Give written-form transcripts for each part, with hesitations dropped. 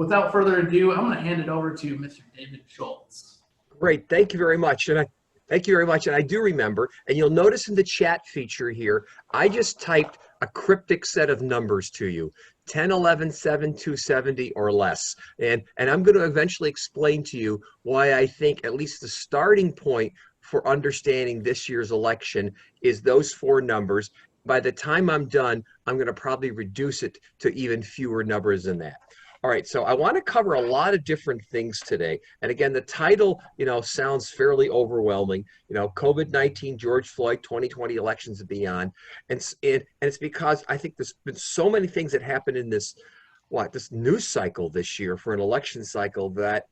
without further ado, I'm going to hand it over to Mr. David Schultz. Great, thank you very much. Thank you very much. And I do remember, and you'll notice in the chat feature here, I just typed a cryptic set of numbers to you, 10, 11, 7, 270 or less. And I'm going to eventually explain to you why I think at least the starting point for understanding this year's election is those four numbers. By the time I'm done, I'm going to probably reduce it to even fewer numbers than that. All right, so I want to cover a lot of different things today. And again, the title, sounds fairly overwhelming. COVID-19, George Floyd, 2020 elections and beyond. And it's because I think there's been so many things that happened in this news cycle this year for an election cycle that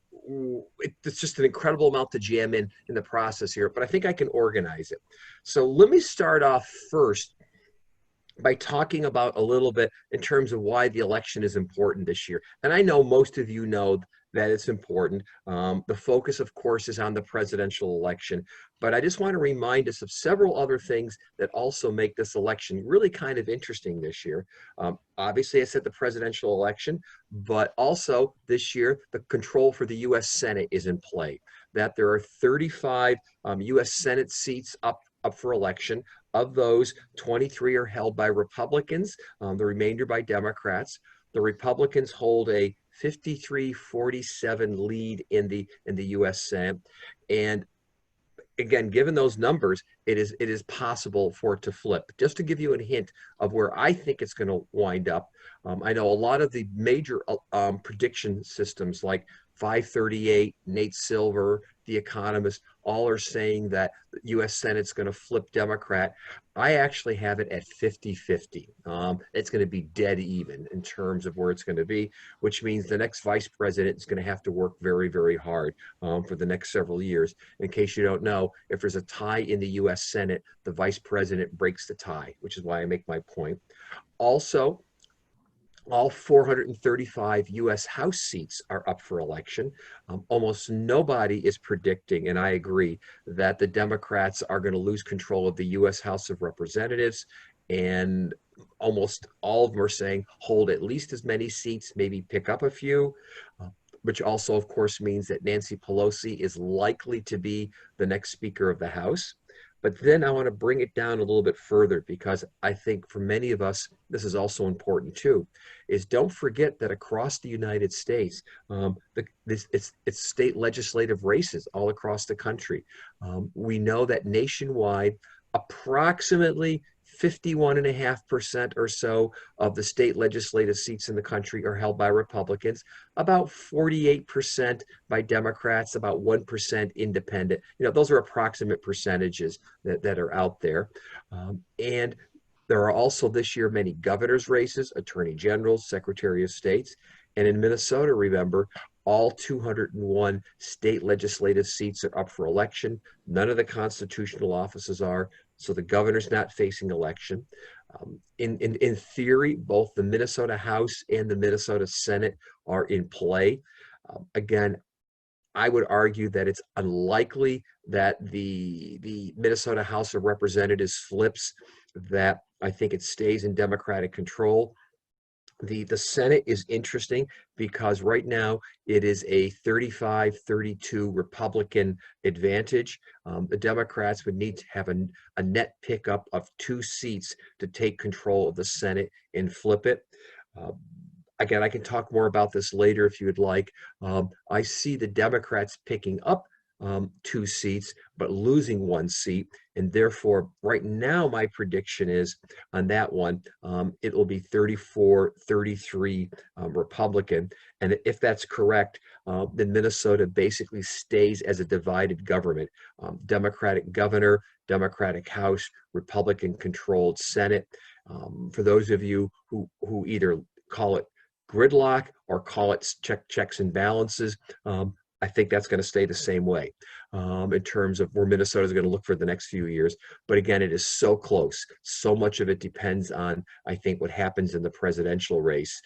it's just an incredible amount to jam in the process here. But I think I can organize it. So let me start off first by talking about a little bit in terms of why the election is important this year. And I know most of you know that it's important. The focus, of course, is on the presidential election, but I just want to remind us of several other things that also make this election really kind of interesting this year. Obviously, I said the presidential election, but also this year, the control for the U.S. Senate is in play, that there are 35 U.S. Senate seats up for election. Of those, 23 are held by Republicans, the remainder by Democrats. The Republicans hold a 53-47 lead in the U.S. Senate. And again, given those numbers, it is possible for it to flip. Just to give you a hint of where I think it's going to wind up, I know a lot of the major prediction systems like 538, Nate Silver, The Economist, all are saying that the U.S. Senate's going to flip Democrat. I actually have it at 50-50. It's going to be dead even in terms of where it's going to be, which means the next vice president is going to have to work very, very hard for the next several years. In case you don't know, if there's a tie in the U.S. Senate, the vice president breaks the tie, which is why I make my point. Also, all 435 U.S. House seats are up for election. Almost nobody is predicting, and I agree, that the Democrats are going to lose control of the U.S. House of Representatives. And almost all of them are saying hold at least as many seats, maybe pick up a few, which also, of course, means that Nancy Pelosi is likely to be the next Speaker of the House. But then I want to bring it down a little bit further, because I think for many of us, this is also important too, is don't forget that across the United States, it's state legislative races all across the country. We know that nationwide, approximately 51.5% or so of the state legislative seats in the country are held by Republicans, about 48% by Democrats, about 1% independent. Those are approximate percentages that are out there. And there are also this year many governor's races, attorney generals, secretary of states. And in Minnesota, remember, all 201 state legislative seats are up for election. None of the constitutional offices are. So the governor's not facing election. In theory, both the Minnesota House and the Minnesota Senate are in play. Again, I would argue that it's unlikely that the Minnesota House of Representatives flips, that I think it stays in Democratic control. The Senate is interesting because right now it is a 35-32 Republican advantage. The Democrats would need to have a net pickup of 2 seats to take control of the Senate and flip it. Again, I can talk more about this later if you would like. I see the Democrats picking up 2 seats, but losing 1 seat. And therefore, right now, my prediction is on that one, it will be 34-33 Republican. And if that's correct, then Minnesota basically stays as a divided government. Democratic governor, Democratic House, Republican-controlled Senate. For those of you who either call it gridlock or call it checks and balances, I think that's going to stay the same way in terms of where Minnesota is going to look for the next few years. But again, it is so close. So much of it depends on, I think, what happens in the presidential race,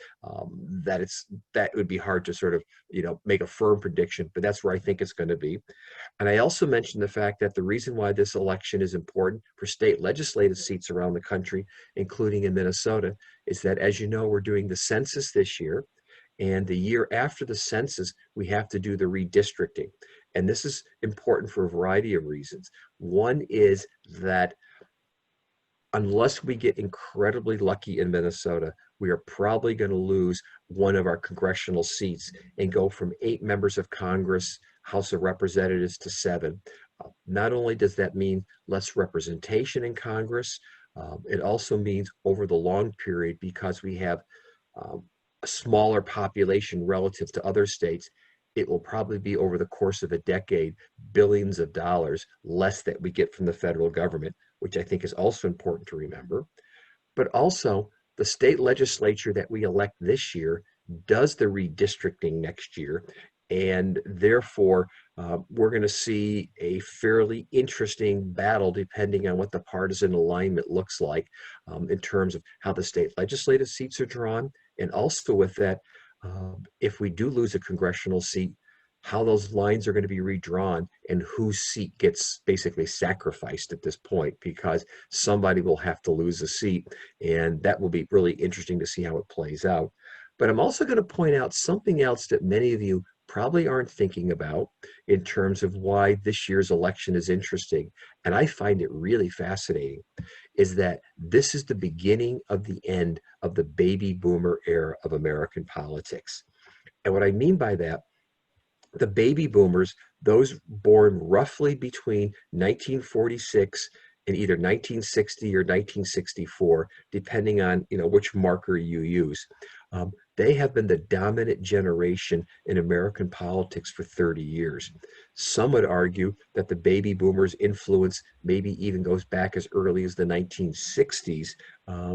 that would be hard to sort of, make a firm prediction, but that's where I think it's going to be. And I also mentioned the fact that the reason why this election is important for state legislative seats around the country, including in Minnesota, is that, as you know, we're doing the census this year. And the year after the census, we have to do the redistricting. And this is important for a variety of reasons. One is that unless we get incredibly lucky in Minnesota, we are probably going to lose one of our congressional seats and go from 8 members of Congress, House of Representatives, to 7. Not only does that mean less representation in Congress, it also means over the long period, because we have a smaller population relative to other states, it will probably be over the course of a decade, billions of dollars less that we get from the federal government, which I think is also important to remember. But also, the state legislature that we elect this year does the redistricting next year. And therefore, we're going to see a fairly interesting battle depending on what the partisan alignment looks like in terms of how the state legislative seats are drawn. And also with that, if we do lose a congressional seat, how those lines are going to be redrawn and whose seat gets basically sacrificed at this point, because somebody will have to lose a seat, and that will be really interesting to see how it plays out. But I'm also going to point out something else that many of you probably aren't thinking about in terms of why this year's election is interesting, and I find it really fascinating, is that this is the beginning of the end of the baby boomer era of American politics. And what I mean by that, the baby boomers, those born roughly between 1946 and either 1960 or 1964, depending on which marker you use, they have been the dominant generation in American politics for 30 years. Some would argue that the baby boomers' influence maybe even goes back as early as the 1960s,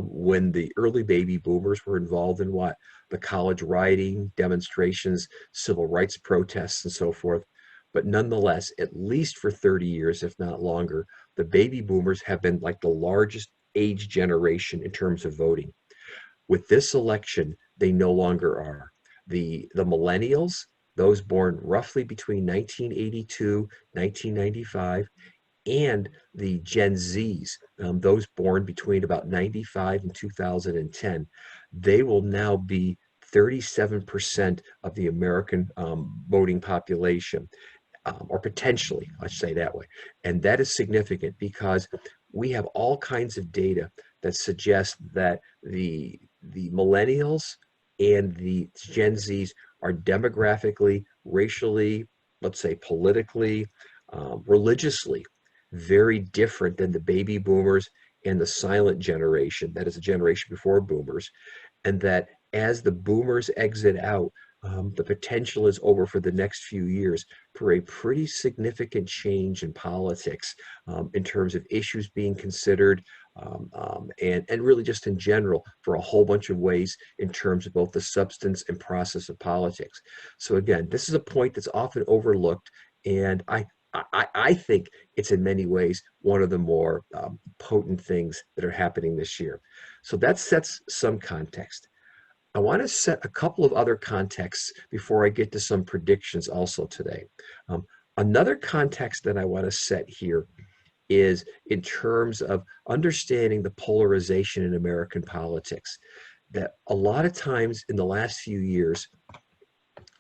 when the early baby boomers were involved in what? The college rioting, demonstrations, civil rights protests, and so forth. But nonetheless, at least for 30 years, if not longer, the baby boomers have been like the largest age generation in terms of voting. With this election, they no longer are. The millennials, those born roughly between 1982, 1995, and the Gen Zs, those born between about 95 and 2010, they will now be 37% of the American voting population, or potentially, let's say that way. And that is significant because we have all kinds of data that suggest that the millennials and the Gen Zs are demographically, racially, let's say politically, religiously, very different than the baby boomers and the silent generation, that is a generation before boomers, and that as the boomers exit out, the potential is over for the next few years for a pretty significant change in politics in terms of issues being considered, and really just in general for a whole bunch of ways in terms of both the substance and process of politics. So again, this is a point that's often overlooked, and I think it's in many ways one of the more potent things that are happening this year. So that sets some context. I want to set a couple of other contexts before I get to some predictions also today. Another context that I want to set here is in terms of understanding the polarization in American politics. That a lot of times in the last few years,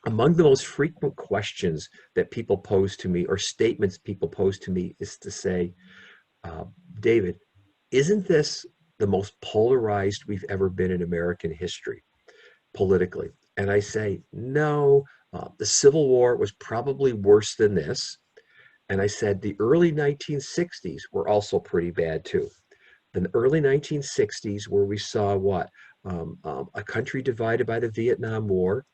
among the most frequent questions that people pose to me, or statements people pose to me, is to say, David, isn't this the most polarized we've ever been in American history politically? And I say, no, the Civil War was probably worse than this. And I said, the early 1960s were also pretty bad too. The early 1960s, where we saw what? A country divided by the Vietnam War.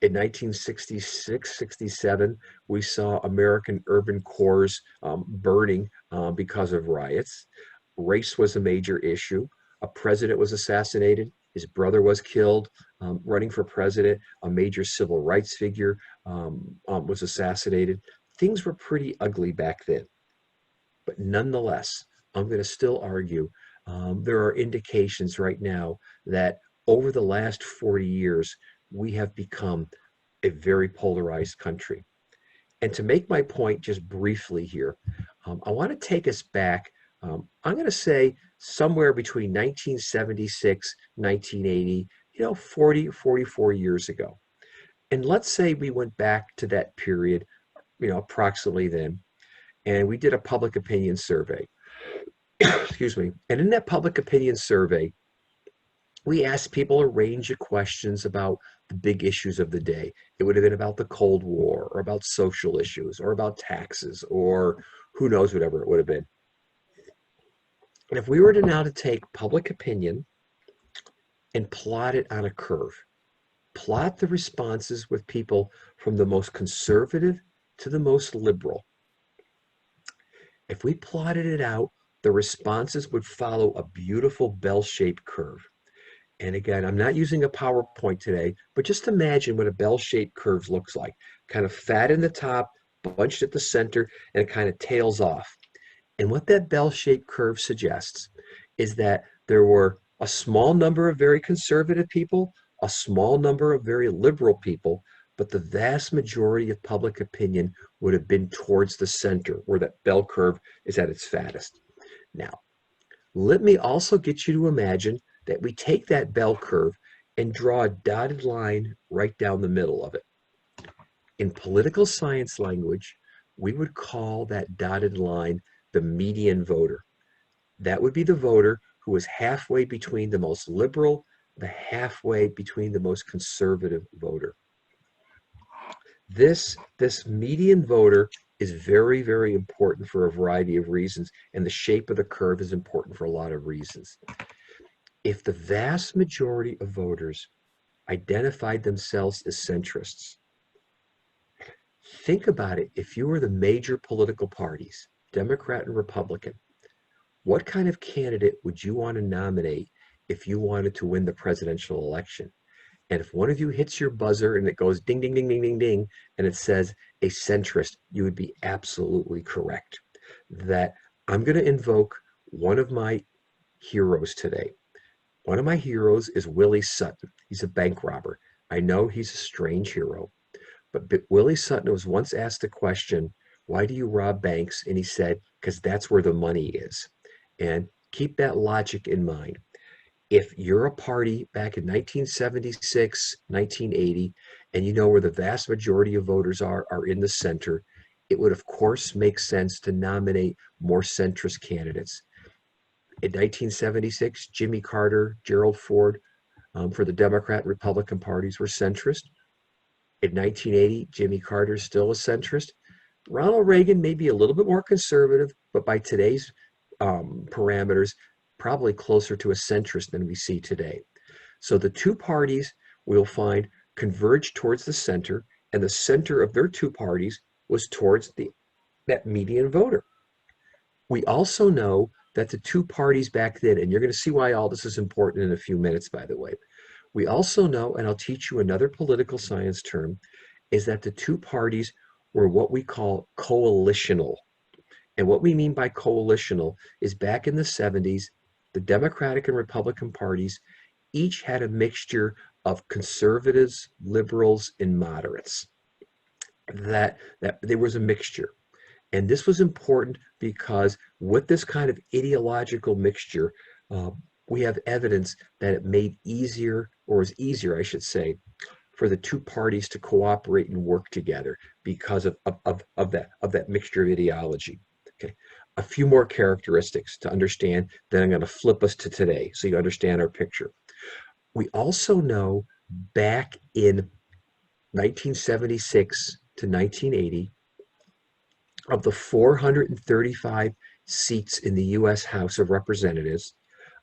In 1966, 67, we saw American urban cores burning because of riots. Race was a major issue. A president was assassinated. His brother was killed running for president. A major civil rights figure was assassinated. Things were pretty ugly back then. But nonetheless, I'm going to still argue there are indications right now that over the last 40 years, we have become a very polarized country. And to make my point just briefly here, I want to take us back, I'm going to say somewhere between 1976, 1980, 40, 44 years ago. And let's say we went back to that period, approximately then, and we did a public opinion survey. Excuse me. And in that public opinion survey, we asked people a range of questions about the big issues of the day. It would have been about the Cold War, or about social issues, or about taxes, or who knows, whatever it would have been. And if we were to now to take public opinion and plot it on a curve, plot the responses with people from the most conservative to the most liberal. If we plotted it out, the responses would follow a beautiful bell-shaped curve. And again, I'm not using a PowerPoint today, but just imagine what a bell-shaped curve looks like. Kind of fat in the top, bunched at the center, and it kind of tails off. And what that bell-shaped curve suggests is that there were a small number of very conservative people, a small number of very liberal people, but the vast majority of public opinion would have been towards the center, where that bell curve is at its fattest. Now, let me also get you to imagine that we take that bell curve and draw a dotted line right down the middle of it. In political science language, we would call that dotted line the median voter. That would be the voter who is halfway between the most liberal, the halfway between the most conservative voter. This median voter is very, very important for a variety of reasons, and the shape of the curve is important for a lot of reasons. If the vast majority of voters identified themselves as centrists, think about it. If you were the major political parties, Democrat and Republican, what kind of candidate would you want to nominate if you wanted to win the presidential election? And if one of you hits your buzzer and it goes ding, ding, ding, ding, ding, ding, and it says a centrist, you would be absolutely correct. That I'm going to invoke one of my heroes today. One of my heroes is Willie Sutton. He's a bank robber. I know he's a strange hero, but Willie Sutton was once asked the question, why do you rob banks? And he said, because that's where the money is. And keep that logic in mind. If you're a party back in 1976, 1980, and you know where the vast majority of voters are in the center, it would of course make sense to nominate more centrist candidates. In 1976, Jimmy Carter, Gerald Ford, for the Democrat and Republican parties were centrist. In 1980, Jimmy Carter is still a centrist. Ronald Reagan may be a little bit more conservative, but by today's parameters, probably closer to a centrist than we see today. So the two parties we'll find converge towards the center, and the center of their two parties was towards that median voter. We also know that the two parties back then, and you're going to see why all this is important in a few minutes, by the way. We also know, and I'll teach you another political science term, is that the two parties were what we call coalitional. And what we mean by coalitional is back in the 70s, the Democratic and Republican parties each had a mixture of conservatives, liberals, and moderates. That there was a mixture. And this was important because with this kind of ideological mixture, we have evidence that it made easier, or was easier, I should say, for the two parties to cooperate and work together because of that mixture of ideology. Okay, a few more characteristics to understand, then I'm going to flip us to today so you understand our picture. We also know back in 1976 to 1980, of the 435 seats in the U.S. House of Representatives,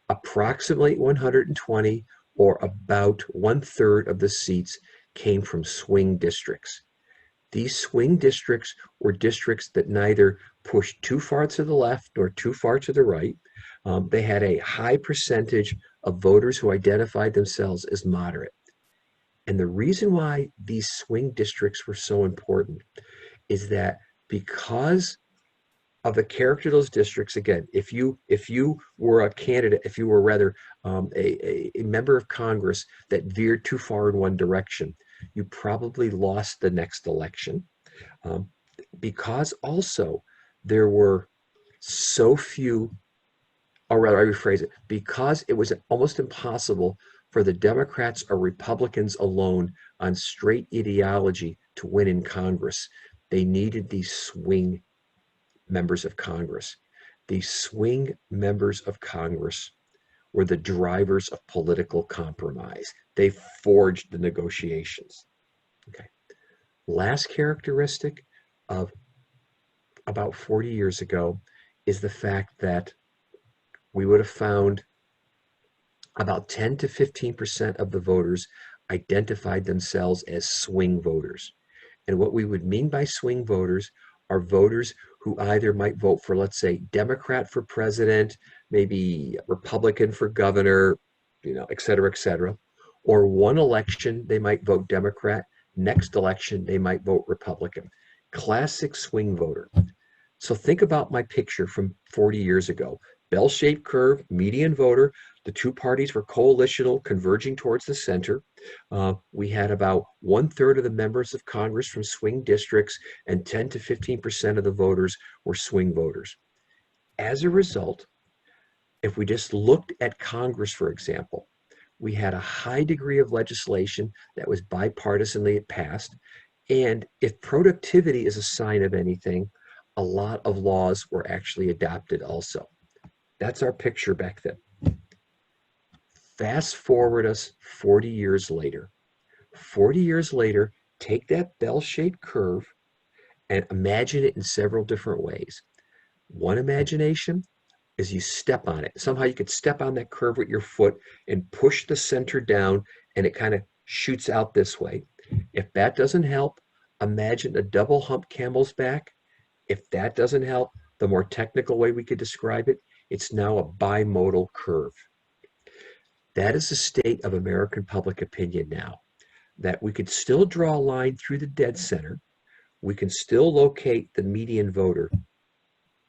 approximately 120, or about 1/3 of the seats, came from swing districts. These swing districts were districts that neither pushed too far to the left nor too far to the right. They had a high percentage of voters who identified themselves as moderate. And the reason why these swing districts were so important is that because of the character of those districts, again, if you were a candidate, if you were rather a member of Congress that veered too far in one direction, you probably lost the next election. Because also there were so few, or rather I rephrase it, because it was almost impossible for the Democrats or Republicans alone on straight ideology to win in Congress. They needed these swing members of Congress. These swing members of Congress were the drivers of political compromise. They forged the negotiations. Okay. Last characteristic of about 40 years ago is the fact that we would have found about 10 to 15% of the voters identified themselves as swing voters. And what we would mean by swing voters are voters who either might vote for, let's say, Democrat for president, maybe Republican for governor, et cetera, or one election they might vote Democrat, next election they might vote Republican. Classic swing voter. So think about my picture from 40 years ago. Bell-shaped curve, median voter. The two parties were coalitional, converging towards the center. We had about 1/3 of the members of Congress from swing districts, and 10 to 15% of the voters were swing voters. As a result, if we just looked at Congress, for example, we had a high degree of legislation that was bipartisanly passed. And if productivity is a sign of anything, a lot of laws were actually adopted also. That's our picture back then. Fast forward us 40 years later. 40 years later, take that bell-shaped curve and imagine it in several different ways. One imagination is you step on it. Somehow you could step on that curve with your foot and push the center down, and it kind of shoots out this way. If that doesn't help, imagine a double hump camel's back. If that doesn't help, the more technical way we could describe it, it's now a bimodal curve. That is the state of American public opinion now, that we could still draw a line through the dead center. We can still locate the median voter,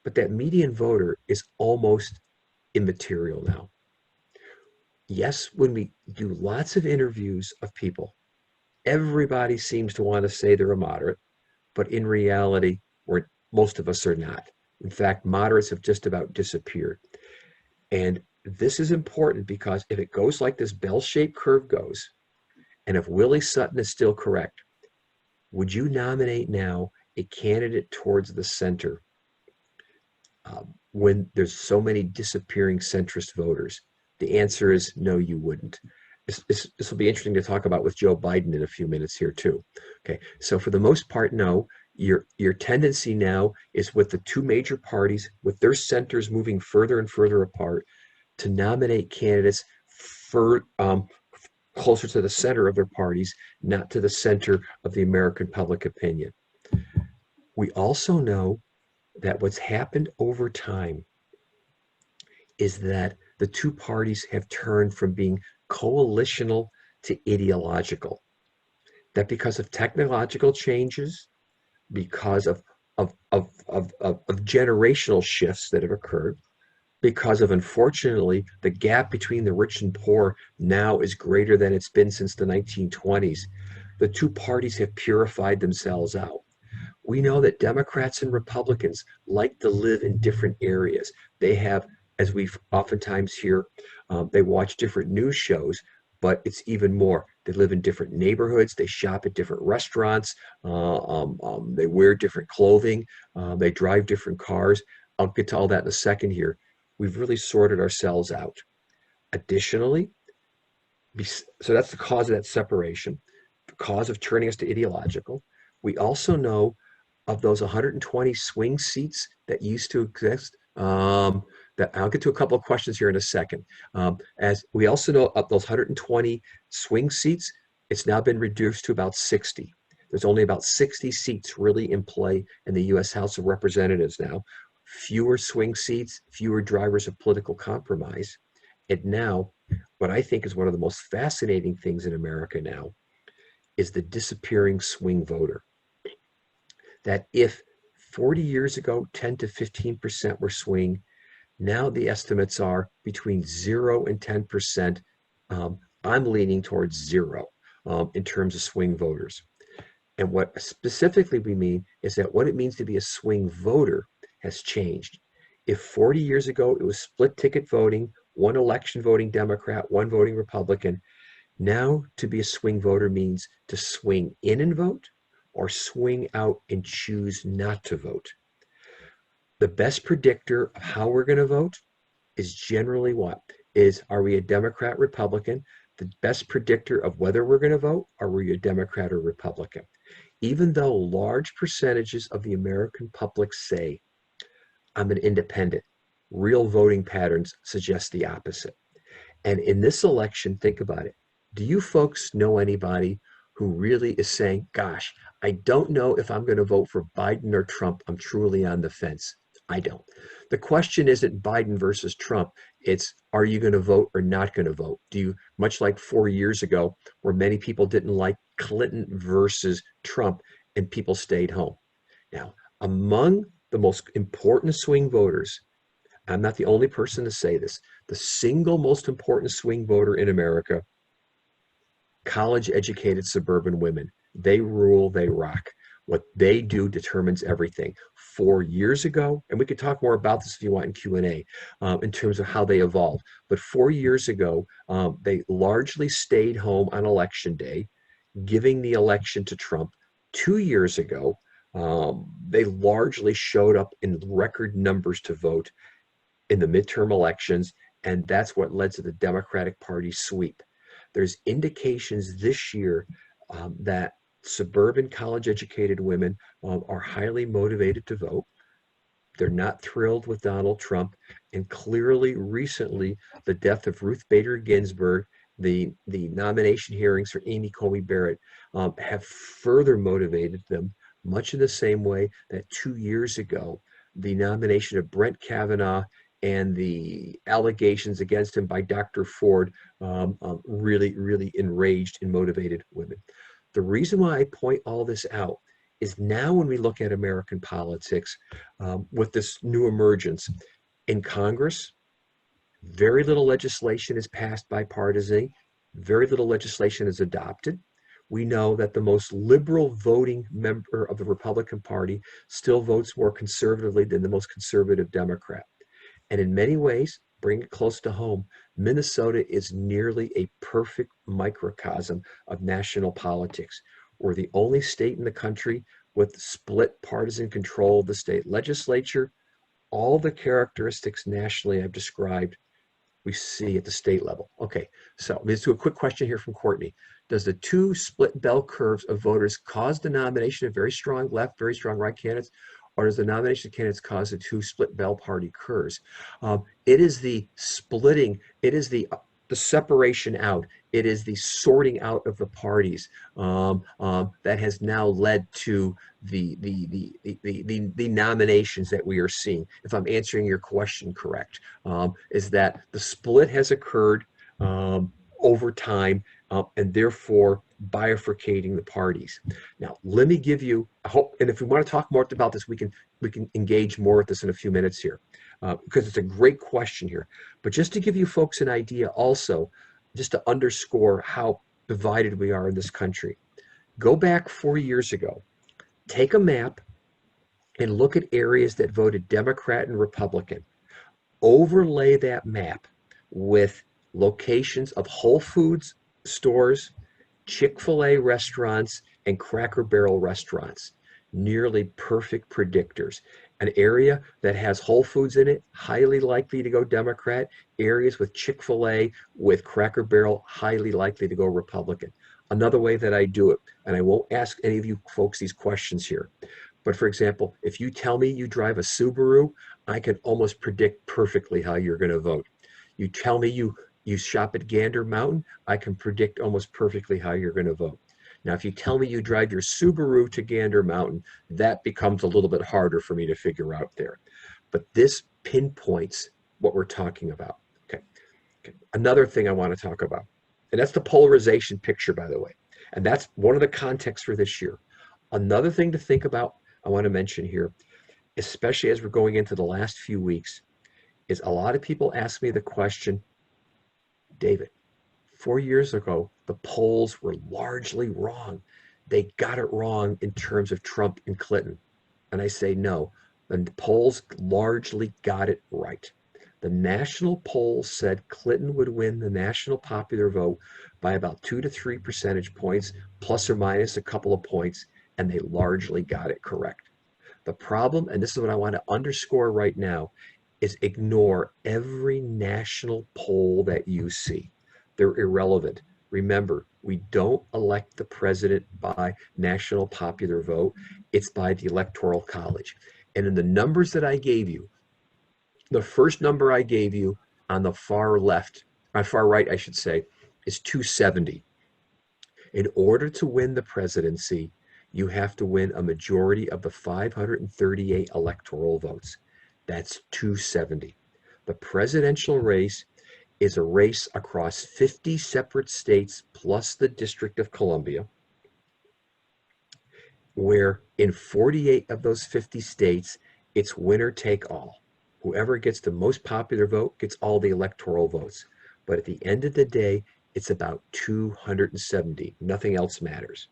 but that median voter is almost immaterial now. Yes, when we do lots of interviews of people, everybody seems to want to say they're a moderate, but in reality, most of us are not. In fact, moderates have just about disappeared. And this is important because if it goes like this bell-shaped curve goes, and if Willie Sutton is still correct, would you nominate now a candidate towards the center when there's so many disappearing centrist voters? The answer is no, you wouldn't. This will be interesting to talk about with Joe Biden in a few minutes here too. Okay, so for the most part, no. Your tendency now is with the two major parties, with their centers moving further and further apart, to nominate candidates for closer to the center of their parties, not to the center of the American public opinion. We also know that what's happened over time is that the two parties have turned from being coalitional to ideological. That because of technological changes, because of generational shifts that have occurred, because of, unfortunately, the gap between the rich and poor now is greater than it's been since the 1920s. The two parties have purified themselves out. We know that Democrats and Republicans like to live in different areas. They have, as we oftentimes hear, they watch different news shows, but it's even more. They live in different neighborhoods. They shop at different restaurants. They wear different clothing. They drive different cars. I'll get to all that in a second here. We've really sorted ourselves out. Additionally, so that's the cause of that separation, the cause of turning us to ideological. We also know of those 120 swing seats that used to exist, that I'll get to a couple of questions here in a second. As we also know of those 120 swing seats, it's now been reduced to about 60. There's only about 60 seats really in play in the U.S. House of Representatives now. Fewer swing seats, fewer drivers of political compromise. And now, what I think is one of the most fascinating things in America now is the disappearing swing voter. That if 40 years ago, 10 to 15% were swing, now the estimates are between 0 and 10%. I'm leaning towards 0 in terms of swing voters. And what specifically we mean is that what it means to be a swing voter has changed. If 40 years ago it was split ticket voting, one election voting Democrat, one voting Republican, Now, to be a swing voter means to swing in and vote or swing out and choose not to vote. The best predictor of how we're going to vote is generally what? Are we a Democrat, Republican? The best predictor of whether we're going to vote, are we a Democrat or Republican? Even though large percentages of the American public say, I'm an independent, real voting patterns suggest the opposite. And in this election, think about it. Do you folks know anybody who really is saying, gosh, I don't know if I'm going to vote for Biden or Trump. I'm truly on the fence. I don't. The question isn't Biden versus Trump. It's, are you going to vote or not going to vote? Do you, much like 4 years ago, where many people didn't like Clinton versus Trump and people stayed home. Now, among the most important swing voters, I'm not the only person to say this, the single most important swing voter in America, college-educated suburban women. They rule, they rock. What they do determines everything. 4 years ago, and we could talk more about this if you want in Q&A, in terms of how they evolved. But 4 years ago, they largely stayed home on election day, giving the election to Trump. 2 years ago, they largely showed up in record numbers to vote in the midterm elections, and that's what led to the Democratic Party sweep. There's indications this year that suburban college-educated women are highly motivated to vote. They're not thrilled with Donald Trump, and clearly recently the death of Ruth Bader Ginsburg, the nomination hearings for Amy Coney Barrett have further motivated them, much in the same way that 2 years ago the nomination of Brett Kavanaugh and the allegations against him by Dr. Ford really enraged and motivated women. The reason why I point all this out is now when we look at American politics with this new emergence in Congress, very little legislation is passed bipartisanly, very little legislation is adopted. We know that the most liberal voting member of the Republican Party still votes more conservatively than the most conservative Democrat. And in many ways, bring it close to home, Minnesota is nearly a perfect microcosm of national politics. We're the only state in the country with split partisan control of the state legislature. All the characteristics nationally I've described, we see at the state level. Okay, so let's do a quick question here from Courtney. Does the two split bell curves of voters cause the nomination of very strong left, very strong right candidates, or does the nomination of candidates cause the two split bell party curves? It is the splitting, it is the separation out, it is the sorting out of the parties that has now led to the nominations that we are seeing. If I'm answering your question correct, is that the split has occurred over time and therefore bifurcating the parties. Now, let me give you, I hope, and if we want to talk more about this, we can engage more with this in a few minutes here, because it's a great question here. But just to give you folks an idea also, just to underscore how divided we are in this country, go back 4 years ago, take a map and look at areas that voted Democrat and Republican. Overlay that map with locations of Whole Foods stores, Chick-fil-A restaurants, and Cracker Barrel restaurants. Nearly perfect predictors. An area that has Whole Foods in it, highly likely to go Democrat. Areas with Chick-fil-A, with Cracker Barrel, highly likely to go Republican. Another way that I do it, and I won't ask any of you folks these questions here, but for example, if you tell me you drive a Subaru, I can almost predict perfectly how you're going to vote. You tell me you shop at Gander Mountain, I can predict almost perfectly how you're going to vote. Now, if you tell me you drive your Subaru to Gander Mountain, that becomes a little bit harder for me to figure out there. But this pinpoints what we're talking about. Okay. Another thing I want to talk about, and that's the polarization picture, by the way. And that's one of the contexts for this year. Another thing to think about, I want to mention here, especially as we're going into the last few weeks, is a lot of people ask me the question, David, 4 years ago, the polls were largely wrong. They got it wrong in terms of Trump and Clinton. And I say no, the polls largely got it right. The national polls said Clinton would win the national popular vote by about 2 to 3 percentage points, plus or minus a couple of points, and they largely got it correct. The problem, and this is what I want to underscore right now, is ignore every national poll that you see. They're irrelevant. Remember, we don't elect the president by national popular vote. It's by the Electoral College. And in the numbers that I gave you, the first number I gave you on the far left, on far right, I should say, is 270. In order to win the presidency, you have to win a majority of the 538 electoral votes. That's 270. The presidential race is a race across 50 separate states plus the District of Columbia, where in 48 of those 50 states, it's winner take all. Whoever gets the most popular vote gets all the electoral votes. But at the end of the day, it's about 270. Nothing else matters.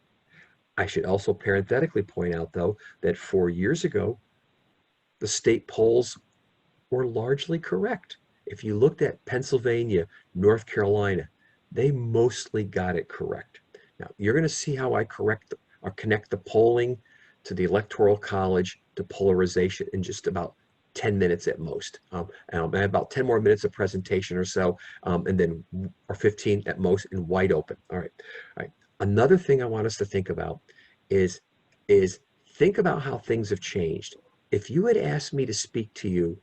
I should also parenthetically point out, though, that 4 years ago, the state polls were largely correct. If you looked at Pennsylvania, North Carolina, they mostly got it correct. Now, you're going to see how I connect the polling to the Electoral College to polarization in just about 10 minutes at most. And I have about 10 more minutes of presentation or so, and then, or 15 at most, and wide open. All right. Another thing I want us to think about is think about how things have changed. If you had asked me to speak to you,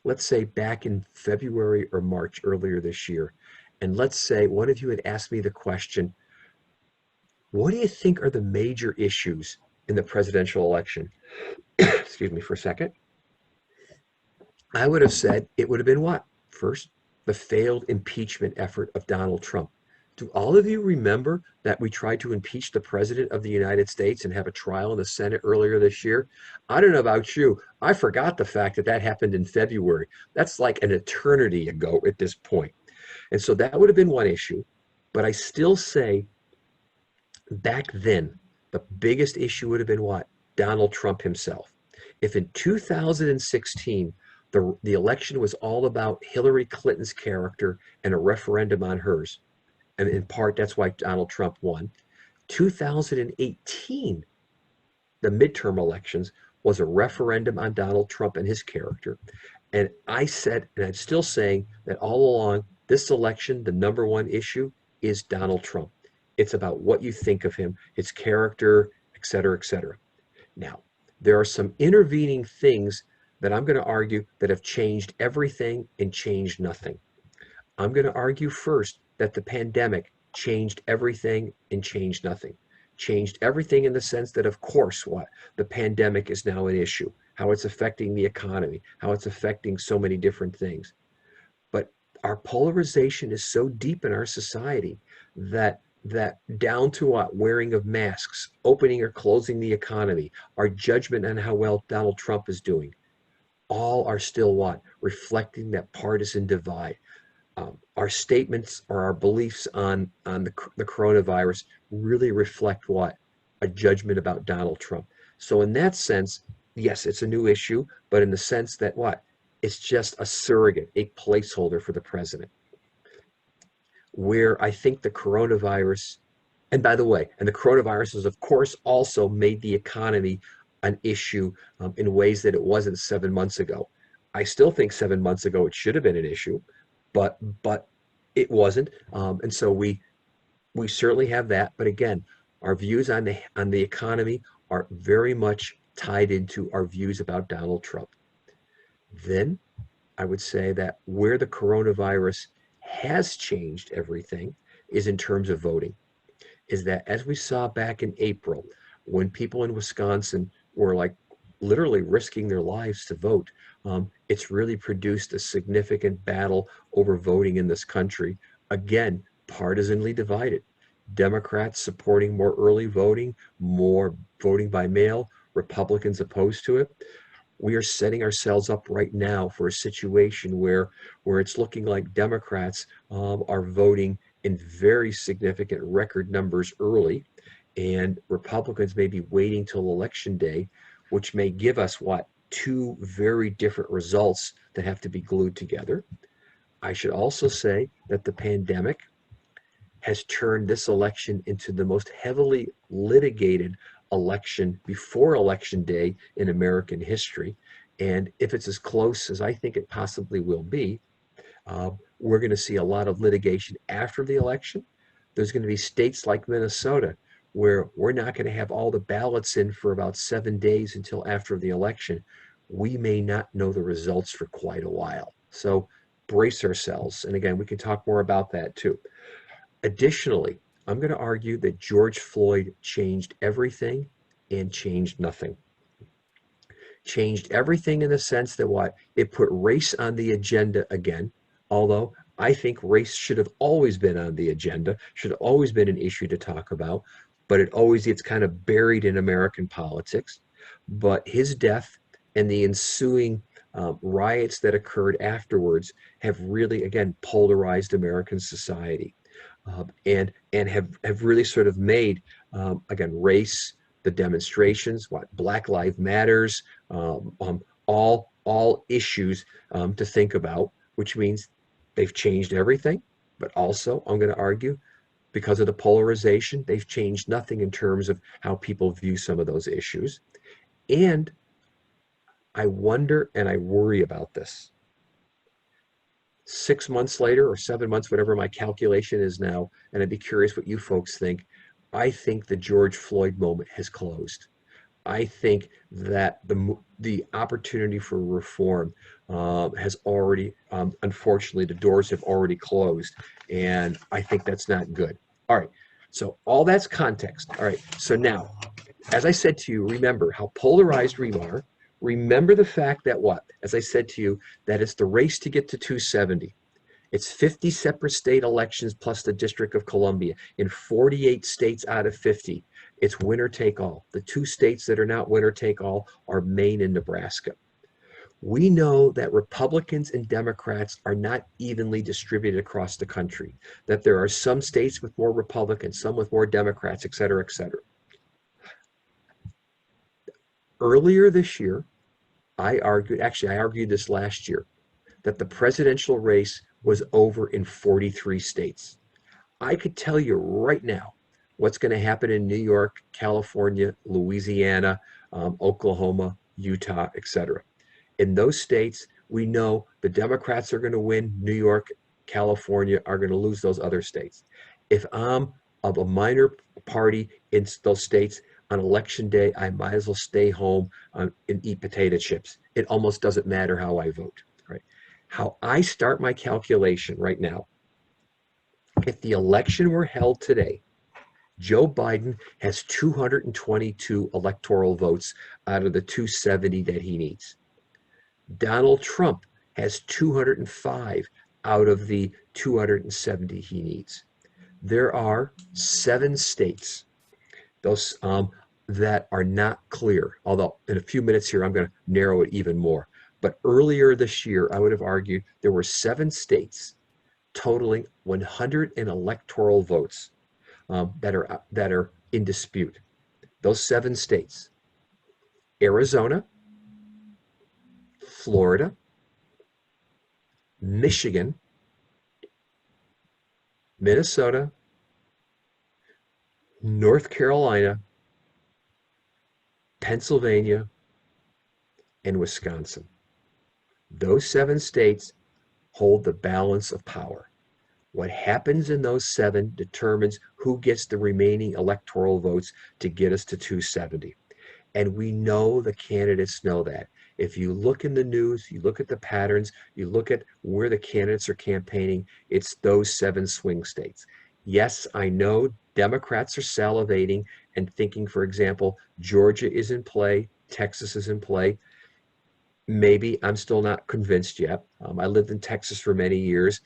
let's say back in February or March earlier this year, and let's say one of you had asked me the question, what do you think are the major issues in the presidential election? Excuse me for a second. I would have said it would have been what? First, the failed impeachment effort of Donald Trump. Do all of you remember that we tried to impeach the President of the United States and have a trial in the Senate earlier this year? I don't know about you. I forgot the fact that that happened in February. That's like an eternity ago at this point. And so that would have been one issue. But I still say back then, the biggest issue would have been what? Donald Trump himself. If in 2016, the election was all about Hillary Clinton's character and a referendum on hers, and in part, that's why Donald Trump won. 2018, the midterm elections, was a referendum on Donald Trump and his character. And I said, and I'm still saying, that all along, this election, the number one issue is Donald Trump. It's about what you think of him, his character, et cetera, et cetera. Now, there are some intervening things that I'm going to argue that have changed everything and changed nothing. I'm going to argue first that the pandemic changed everything and changed nothing. Changed everything in the sense that, of course, what? The pandemic is now an issue, how it's affecting the economy, how it's affecting so many different things. But our polarization is so deep in our society that down to what? Wearing of masks, opening or closing the economy, our judgment on how well Donald Trump is doing, all are still what? Reflecting that partisan divide. Our statements or our beliefs on the coronavirus really reflect what? A judgment about Donald Trump. So in that sense, yes, it's a new issue, but in the sense that what? It's just a surrogate, a placeholder for the president. Where I think the coronavirus, and by the way, and the coronavirus has of course also made the economy an issue in ways that it wasn't 7 months ago. I still think 7 months ago it should have been an issue, but it wasn't, and so we certainly have that. But again, our views on the economy are very much tied into our views about Donald Trump. Then I would say that where the coronavirus has changed everything is in terms of voting. Is that as we saw back in April, when people in Wisconsin were like literally risking their lives to vote, it's really produced a significant battle over voting in this country. Again, partisanly divided. Democrats supporting more early voting, more voting by mail, Republicans opposed to it. We are setting ourselves up right now for a situation where it's looking like Democrats are voting in very significant record numbers early, and Republicans may be waiting till election day, which may give us what? two very different results that have to be glued together. I should also say that the pandemic has turned this election into the most heavily litigated election before election day in American history. And if it's as close as I think it possibly will be, we're going to see a lot of litigation after the election. There's going to be states like Minnesota where we're not going to have all the ballots in for about 7 days until after the election. We may not know the results for quite a while. So brace ourselves. And again, we can talk more about that too. Additionally, I'm going to argue that George Floyd changed everything and changed nothing. Changed everything in the sense that what? It put race on the agenda again, although I think race should have always been on the agenda, should have always been an issue to talk about, but it always gets kind of buried in American politics. But his death and the ensuing riots that occurred afterwards have really, again, polarized American society. And have really sort of made, again, race, the demonstrations, what Black Lives Matters, all issues to think about, which means they've changed everything. But also, I'm going to argue, because of the polarization, they've changed nothing in terms of how people view some of those issues. And I wonder and I worry about this. 6 months later or 7 months, whatever my calculation is now, and I'd be curious what you folks think, I think the George Floyd moment has closed. I think that the opportunity for reform has already, unfortunately, the doors have already closed, and I think that's not good. All right, so all that's context. All right, so now, as I said to you, remember how polarized we are. Remember the fact that what? As I said to you, that it's the race to get to 270. It's 50 separate state elections plus the District of Columbia in 48 states out of 50. It's winner take all. The two states that are not winner take all are Maine and Nebraska. We know that Republicans and Democrats are not evenly distributed across the country, that there are some states with more Republicans, some with more Democrats, et cetera, et cetera. Earlier this year, I argued this last year, that the presidential race was over in 43 states. I could tell you right now what's going to happen in New York, California, Louisiana, Oklahoma, Utah, etc. In those states, we know the Democrats are going to win. New York, California are going to lose those other states. If I'm of a minor party in those states, on election day, I might as well stay home and eat potato chips. It almost doesn't matter how I vote, right? How I start my calculation right now, if the election were held today, Joe Biden has 222 electoral votes out of the 270 that he needs. Donald Trump has 205 out of the 270 he needs. There are 7 states, those that are not clear, although in a few minutes here I'm going to narrow it even more. But earlier this year, I would have argued there were 7 states totaling 100 in electoral votes that are in dispute. Those 7 states: Arizona, Florida, Michigan, Minnesota, North Carolina, Pennsylvania, and Wisconsin. Those 7 states hold the balance of power. What happens in those 7 determines who gets the remaining electoral votes to get us to 270. And we know the candidates know that. If you look in the news, you look at the patterns, you look at where the candidates are campaigning, it's those 7 swing states. Yes, I know Democrats are salivating and thinking, for example, Georgia is in play, Texas is in play. Maybe I'm still not convinced yet. I lived in Texas for many years.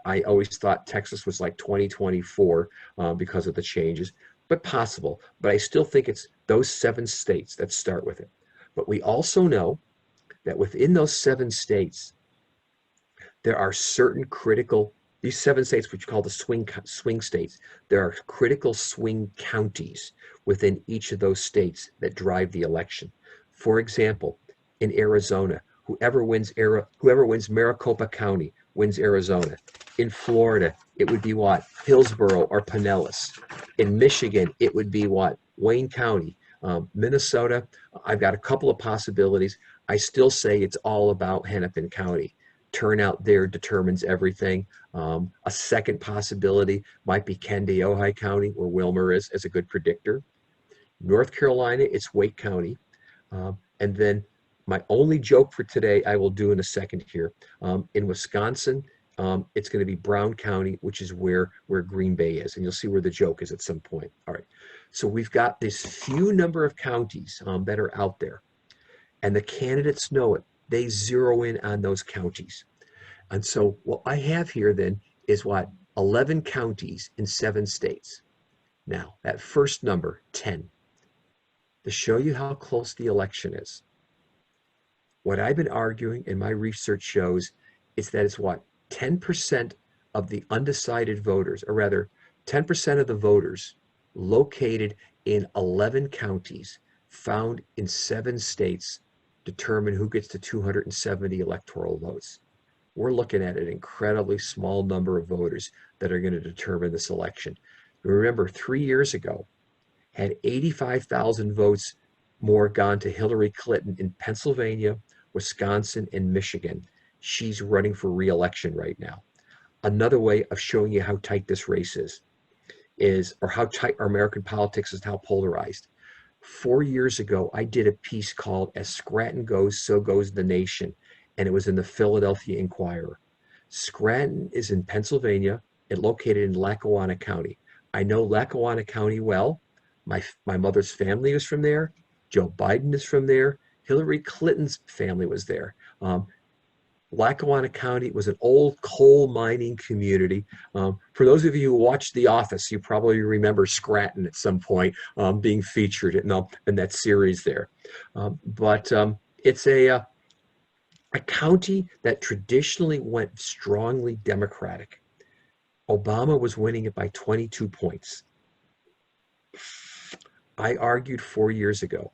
I always thought Texas was like 2024 because of the changes, but possible. But I still think it's those 7 states that start with it. But we also know that within those 7 states, there are certain critical, these 7 states, which we call the swing states, there are critical swing counties within each of those states that drive the election. For example, in Arizona. Whoever wins Maricopa County wins Arizona. In Florida, it would be what? Hillsborough or Pinellas. In Michigan, it would be what? Wayne County. Minnesota, I've got a couple of possibilities. I still say it's all about Hennepin County. Turnout there determines everything. A second possibility might be Kandiyohi County, where Wilmer is, as a good predictor. North Carolina, it's Wake County. And then my only joke for today, I will do in a second here. In Wisconsin, it's going to be Brown County, which is where Green Bay is. And you'll see where the joke is at some point. All right. So we've got this few number of counties that are out there. And the candidates know it. They zero in on those counties. And so what I have here then is what? 11 counties in 7 states. Now, that first number, 10, to show you how close the election is. What I've been arguing and my research shows is that it's what? 10% of the undecided voters, or rather 10% of the voters located in 11 counties found in 7 states determine who gets to 270 electoral votes. We're looking at an incredibly small number of voters that are going to determine this election. Remember, 3 years ago, had 85,000 votes more gone to Hillary Clinton in Pennsylvania, Wisconsin, and Michigan. She's running for re-election right now. Another way of showing you how tight this race is, or how tight our American politics is, how polarized. 4 years ago, I did a piece called "As Scranton Goes, So Goes the Nation," and it was in the Philadelphia Inquirer. Scranton is in Pennsylvania and located in Lackawanna County. I know Lackawanna County well. My mother's family is from there. Joe Biden is from there. Hillary Clinton's family was there. Lackawanna County was an old coal mining community. For those of you who watched The Office, you probably remember Scranton at some point being featured in that series there. But it's a county that traditionally went strongly Democratic. Obama was winning it by 22 points. I argued 4 years ago,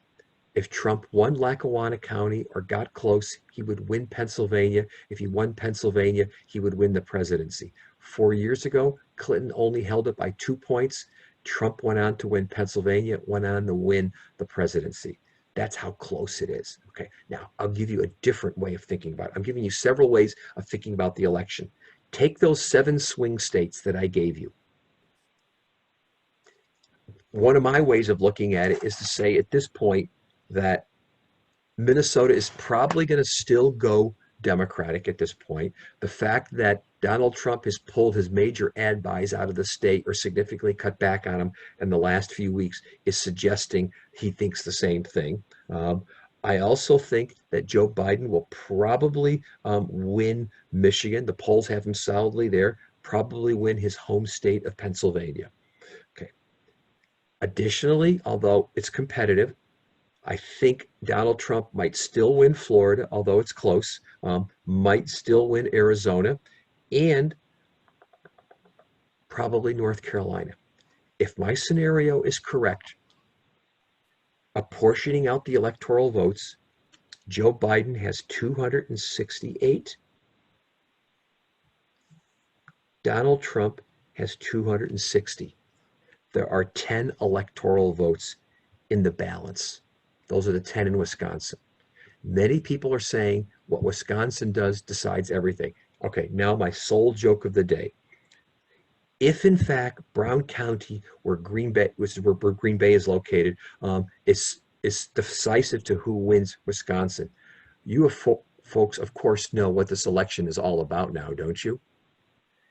if Trump won Lackawanna County or got close, he would win Pennsylvania. If he won Pennsylvania, he would win the presidency. 4 years ago, Clinton only held it by 2 points. Trump went on to win Pennsylvania, went on to win the presidency. That's how close it is. Okay, now I'll give you a different way of thinking about it. I'm giving you several ways of thinking about the election. Take those 7 swing states that I gave you. One of my ways of looking at it is to say at this point that Minnesota is probably going to still go Democratic at this point. The fact that Donald Trump has pulled his major ad buys out of the state or significantly cut back on them in the last few weeks is suggesting he thinks the same thing. I also think that Joe Biden will probably win Michigan. The polls have him solidly there. Probably win his home state of Pennsylvania. Okay. Additionally, although it's competitive, I think Donald Trump might still win Florida, although it's close, might still win Arizona, and probably North Carolina. If my scenario is correct, apportioning out the electoral votes, Joe Biden has 268. Donald Trump has 260. There are 10 electoral votes in the balance. Those are the 10 in Wisconsin. Many people are saying what Wisconsin does decides everything. Okay, now my sole joke of the day. If in fact Brown County, where Green Bay, which is where Green Bay is located, is decisive to who wins Wisconsin, you folks, of course, know what this election is all about now, don't you?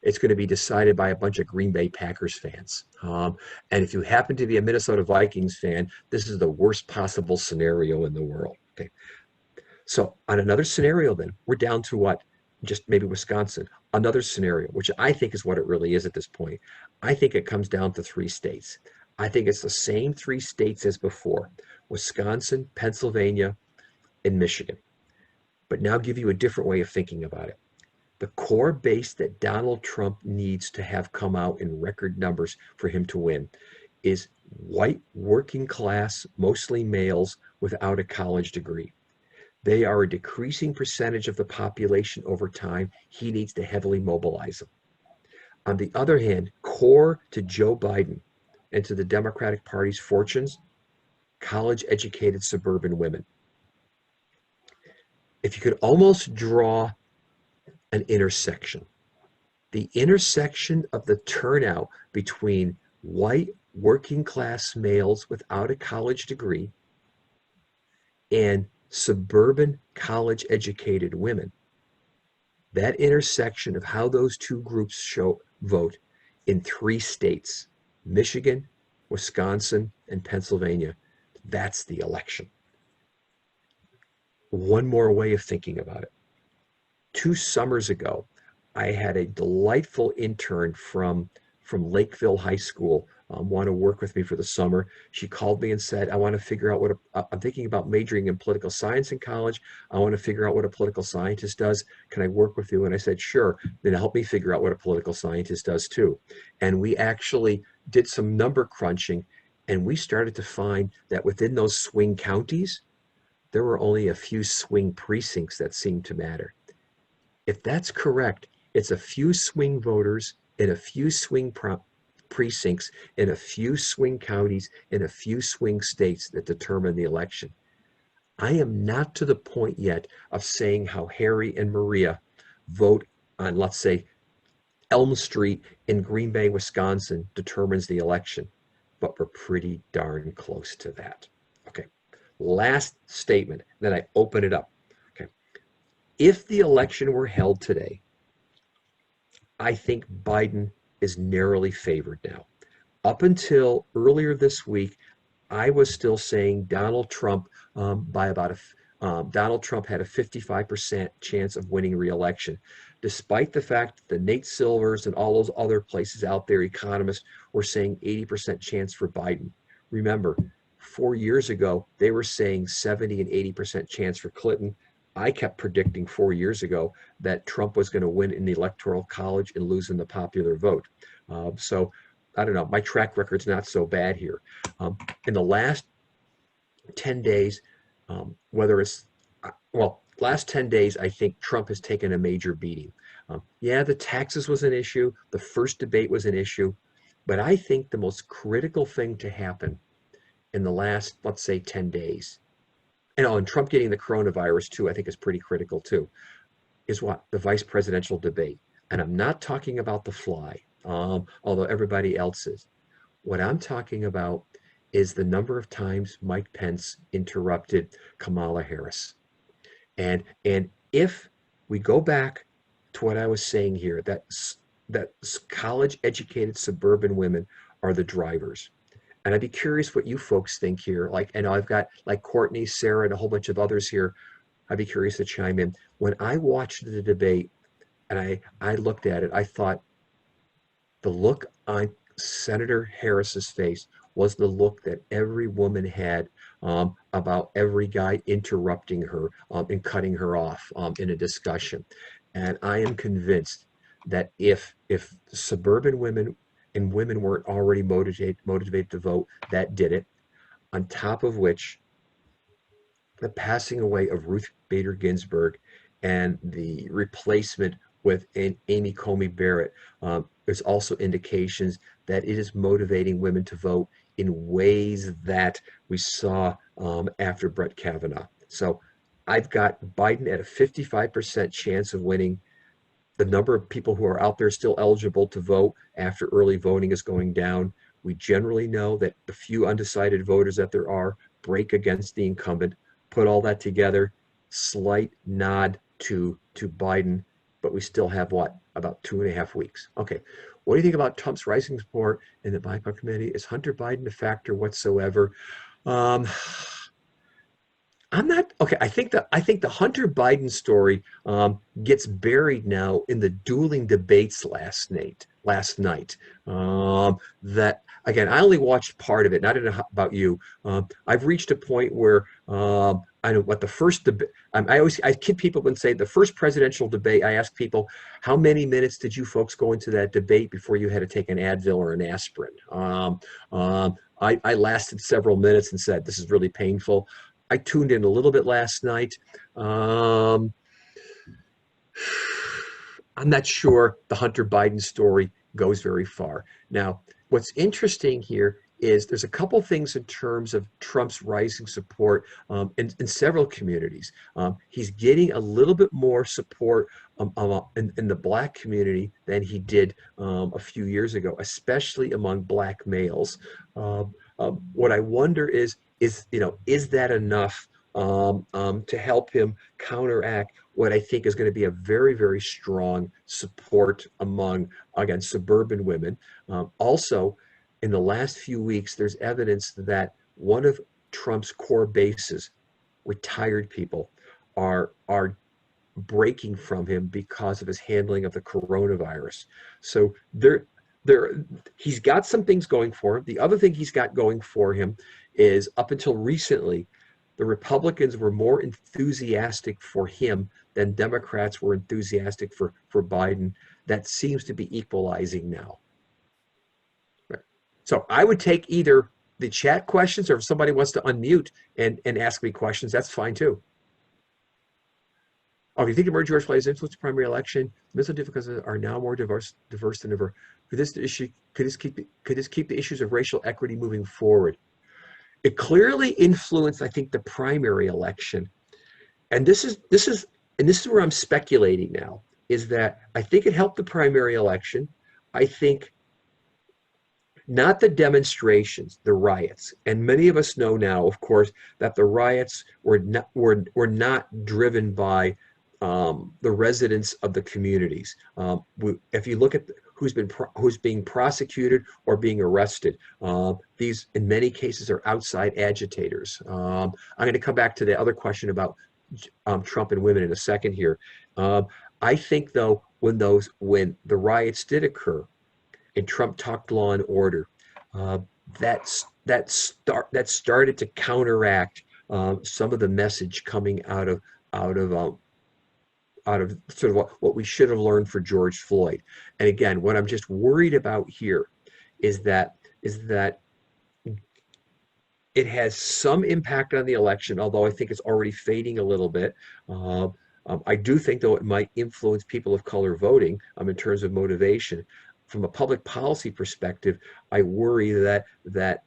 It's going to be decided by a bunch of Green Bay Packers fans. And if you happen to be a Minnesota Vikings fan, this is the worst possible scenario in the world. Okay. So on another scenario, then, we're down to what? Just maybe Wisconsin. Another scenario, which I think is what it really is at this point. I think it comes down to 3 states. I think it's the same 3 states as before: Wisconsin, Pennsylvania, and Michigan. But now I'll give you a different way of thinking about it. The core base that Donald Trump needs to have come out in record numbers for him to win is white, working class, mostly males without a college degree. They are a decreasing percentage of the population over time. He needs to heavily mobilize them. On the other hand, core to Joe Biden and to the Democratic Party's fortunes, college-educated suburban women. If you could almost draw an intersection, the intersection of the turnout between white working class males without a college degree and suburban college educated women, that intersection of how those two groups vote in 3 states, Michigan, Wisconsin, and Pennsylvania, that's the election. One more way of thinking about it. 2 summers ago, I had a delightful intern from Lakeville High School want to work with me for the summer. She called me and said, I want to figure out I'm thinking about majoring in political science in college. I want to figure out what a political scientist does. Can I work with you? And I said, sure. Then help me figure out what a political scientist does too. And we actually did some number crunching, and we started to find that within those swing counties, there were only a few swing precincts that seemed to matter. If that's correct, it's a few swing voters in a few swing precincts in a few swing counties in a few swing states that determine the election. I am not to the point yet of saying how Harry and Maria vote on, let's say, Elm Street in Green Bay, Wisconsin determines the election, but we're pretty darn close to that. Okay, last statement, then I open it up. Okay, if the election were held today, I think Biden is narrowly favored now. Up until earlier this week, I was still saying Donald Trump Donald Trump had a 55% chance of winning re-election, despite the fact that the Nate Silvers and all those other places out there, economists, were saying 80% chance for Biden. Remember, 4 years ago, they were saying 70 and 80% chance for Clinton. I kept predicting 4 years ago that Trump was going to win in the Electoral College and lose in the popular vote. So I don't know, my track record's not so bad here. In the last 10 days, last 10 days, I think Trump has taken a major beating. Yeah, the taxes was an issue. The first debate was an issue. But I think the most critical thing to happen in the last, let's say, 10 days, and Trump getting the coronavirus too, I think is pretty critical too, is what? The vice presidential debate. And I'm not talking about the fly, although everybody else is. What I'm talking about is the number of times Mike Pence interrupted Kamala Harris. And if we go back to what I was saying here, that college-educated suburban women are the drivers. And I'd be curious what you folks think here. And I've got like Courtney, Sarah, and a whole bunch of others here. I'd be curious to chime in. When I watched the debate and I looked at it, I thought the look on Senator Harris's face was the look that every woman had about every guy interrupting her and cutting her off in a discussion. And I am convinced that if suburban women and women weren't already motivated to vote, that did it. On top of which, the passing away of Ruth Bader Ginsburg and the replacement with Amy Coney Barrett, there's also indications that it is motivating women to vote in ways that we saw after Brett Kavanaugh. So I've got Biden at a 55% chance of winning. The number of people who are out there still eligible to vote after early voting is going down. We generally know that the few undecided voters that there are break against the incumbent. Put all that together, slight nod to Biden, but we still have what, about 2.5 weeks. Okay, what do you think about Trump's rising support in the BIPOC committee? Is Hunter Biden a factor whatsoever? I'm not okay. I think the Hunter Biden story gets buried now in the dueling debates last night. That again, I only watched part of it. And I don't know about you. I've reached a point where I know what the first debate. I kid people and say the first presidential debate. I ask people, how many minutes did you folks go into that debate before you had to take an Advil or an aspirin? I lasted several minutes and said, this is really painful. I tuned in a little bit last night. I'm not sure the Hunter Biden story goes very far. Now, what's interesting here is there's a couple things in terms of Trump's rising support in several communities. He's getting a little bit more support in the Black community than he did a few years ago, especially among Black males. What I wonder is that enough to help him counteract what I think is going to be a very, very strong support among, again, suburban women. Also, in the last few weeks, there's evidence that one of Trump's core bases, retired people, are breaking from him because of his handling of the coronavirus. So he's got some things going for him. The other thing he's got going for him is, up until recently, the Republicans were more enthusiastic for him than Democrats were enthusiastic for Biden. That seems to be equalizing now. Right. So I would take either the chat questions, or if somebody wants to unmute and ask me questions, that's fine too. Oh, if you think the merger plays influence the primary election, missile difficulties are now more diverse than ever. Could this keep the issues of racial equity moving forward? It clearly influenced, I think, the primary election. And this is where I'm speculating now, is that I think it helped the primary election. I think not the demonstrations, the riots. And many of us know now, of course, that the riots were not driven by the residents of the communities. If you look at who's being prosecuted or being arrested, these in many cases are outside agitators. I'm going to come back to the other question about Trump and women in a second here. I think though, when the riots did occur and Trump talked law and order, that started to counteract some of the message coming out of sort of what we should have learned for George Floyd. And again, what I'm just worried about here is that it has some impact on the election, although I think it's already fading a little bit. I do think, though, it might influence people of color voting in terms of motivation. From a public policy perspective, I worry that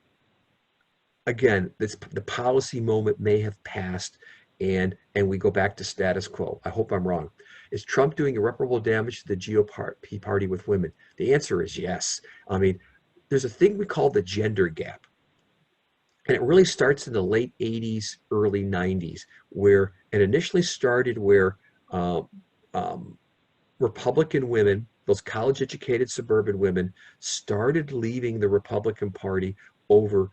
again, the policy moment may have passed, and we go back to status quo. I hope I'm wrong. Is Trump doing irreparable damage to the GOP party with women? The answer is yes. I mean, there's a thing we call the gender gap. And it really starts in the late 80s, early 90s, where it initially started where Republican women, those college-educated suburban women, started leaving the Republican Party over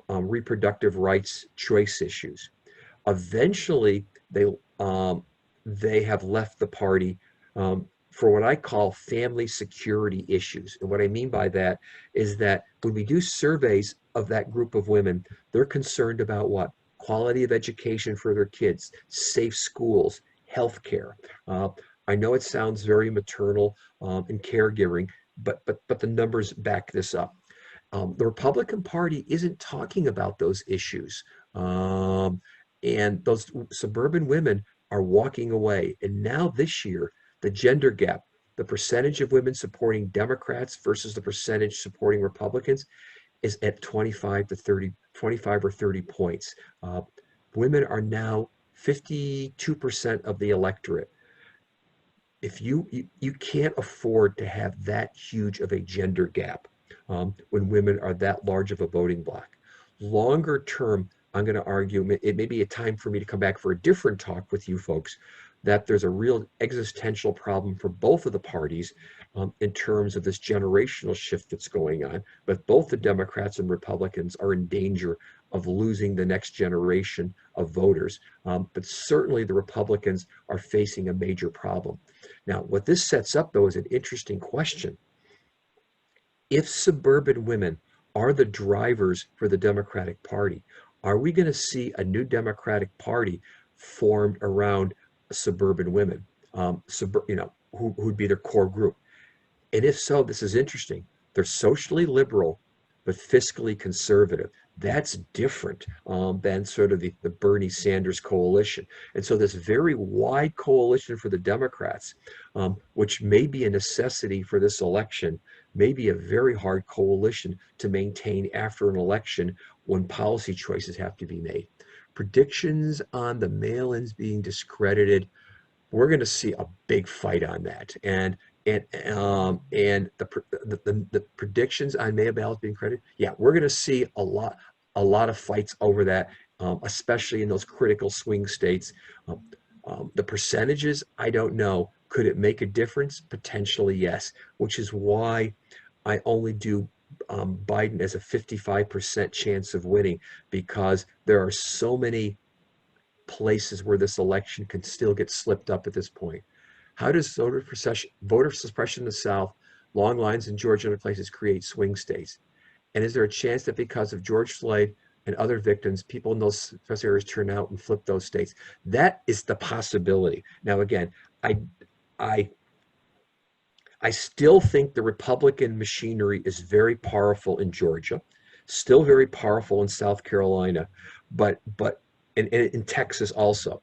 reproductive rights choice issues. Eventually, they have left the party for what I call family security issues. And what I mean by that is that when we do surveys of that group of women, they're concerned about what? Quality of education for their kids, safe schools, healthcare. I know it sounds very maternal and caregiving, but the numbers back this up. The Republican Party isn't talking about those issues. And those suburban women are walking away. And now this year, the gender gap, the percentage of women supporting Democrats versus the percentage supporting Republicans, is at 25 or 30 points. Women are now 52% of the electorate. If you can't afford to have that huge of a gender gap when women are that large of a voting bloc. Longer term, I'm going to argue, it may be a time for me to come back for a different talk with you folks, that there's a real existential problem for both of the parties in terms of this generational shift that's going on. But both the Democrats and Republicans are in danger of losing the next generation of voters. But certainly the Republicans are facing a major problem. Now, what this sets up, though, is an interesting question. If suburban women are the drivers for the Democratic Party, are we going to see a new Democratic Party formed around suburban women, who'd be their core group? And if so, this is interesting. They're socially liberal, but fiscally conservative. That's different than sort of the Bernie Sanders coalition. And so this very wide coalition for the Democrats, which may be a necessity for this election, may be a very hard coalition to maintain after an election when policy choices have to be made. Predictions on the mail-ins being discredited, we're going to see a big fight on that. And the predictions on mail ballots being credited, yeah, we're going to see a lot of fights over that, especially in those critical swing states. The percentages, I don't know. Could it make a difference? Potentially, yes. Which is why I only do Biden as a 55% chance of winning, because there are so many places where this election can still get slipped up at this point. How does voter suppression in the South, long lines in Georgia and other places create swing states? And is there a chance that because of George Floyd and other victims, people in those areas turn out and flip those states? That is the possibility. Now, again, I still think the Republican machinery is very powerful in Georgia, still very powerful in South Carolina, but in Texas also.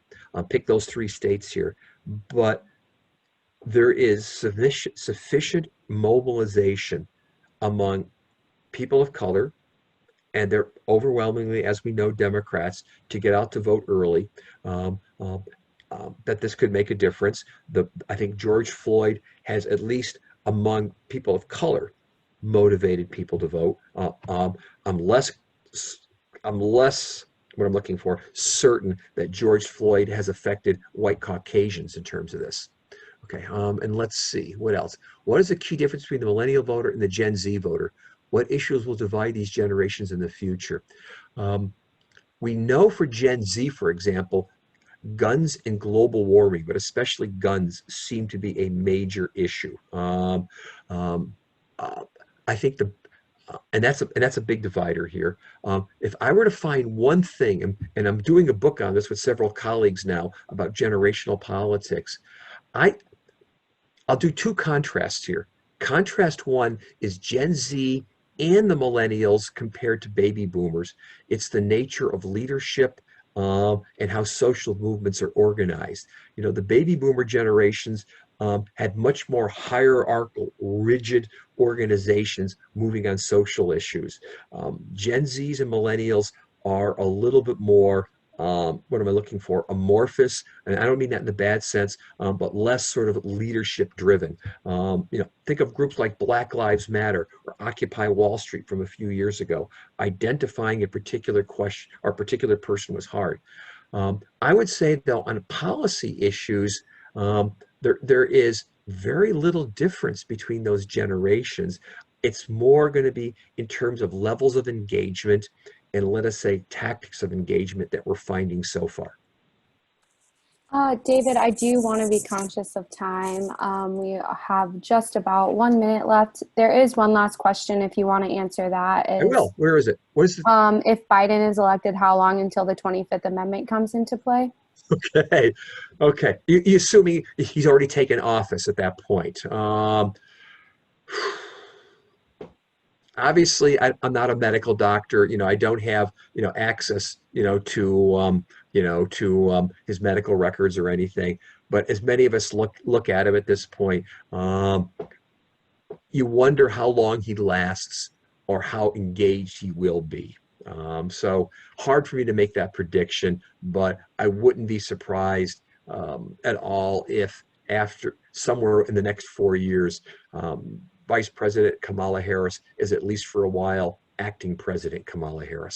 Pick those three states here. But there is sufficient mobilization among people of color, and they're overwhelmingly, as we know, Democrats, to get out to vote early, that this could make a difference. I think George Floyd has, at least among people of color, motivated people to vote. I'm less what I'm looking for, certain that George Floyd has affected white Caucasians in terms of this. Okay, and let's see, what else? What is the key difference between the millennial voter and the Gen Z voter? What issues will divide these generations in the future? We know for Gen Z, for example, guns and global warming, but especially guns, seem to be a major issue. I think and that's a big divider here. If I were to find one thing, and I'm doing a book on this with several colleagues now about generational politics, I'll do two contrasts here. Contrast one is Gen Z and the millennials compared to baby boomers. It's the nature of leadership and how social movements are organized. You know, the baby boomer generations had much more hierarchical, rigid organizations moving on social issues. Gen Zs and millennials are a little bit more, what am I looking for? Amorphous, and I don't mean that in the bad sense, but less sort of leadership driven. Think of groups like Black Lives Matter or Occupy Wall Street from a few years ago. Identifying a particular question or a particular person was hard. I would say, though, on policy issues, there is very little difference between those generations. It's more going to be in terms of levels of engagement and, let us say, tactics of engagement that we're finding so far. David, I do want to be conscious of time. We have just about 1 minute left. There is one last question if you want to answer that. I will. Where is it? What is it? If Biden is elected, how long until the 25th Amendment comes into play? Okay. You assuming he's already taken office at that point. Obviously, I'm not a medical doctor. I don't have access to his medical records or anything. But as many of us look at him at this point, you wonder how long he lasts or how engaged he will be. So hard for me to make that prediction, but I wouldn't be surprised at all if after somewhere in the next 4 years, Vice President Kamala Harris is, at least for a while, acting President Kamala Harris.